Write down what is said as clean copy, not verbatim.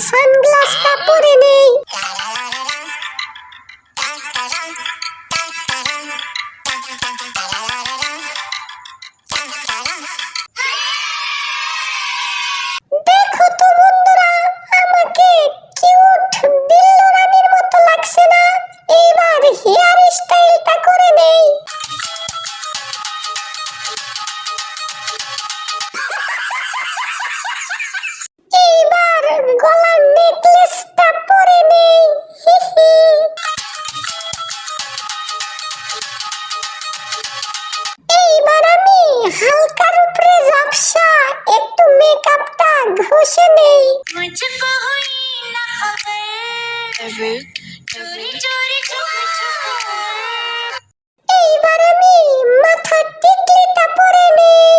সানগ্লাসটা পরে নেই। দেখো তো বন্ধুরা, আমাকে কিউট বিল্লু রানীর মতো লাগছে না? এবার হেয়ার স্টাইলটা করে নেই। এইবার গলার নেকলেসটা পরে নেই। এইবার আমি হালকার উপরে ঝাপসা একটু মেকআপটা ঘষে নেই। मुझको हुई ना खबर चोरी चोरी এইবার আমি মাথার টিকলিটা পরে নেই।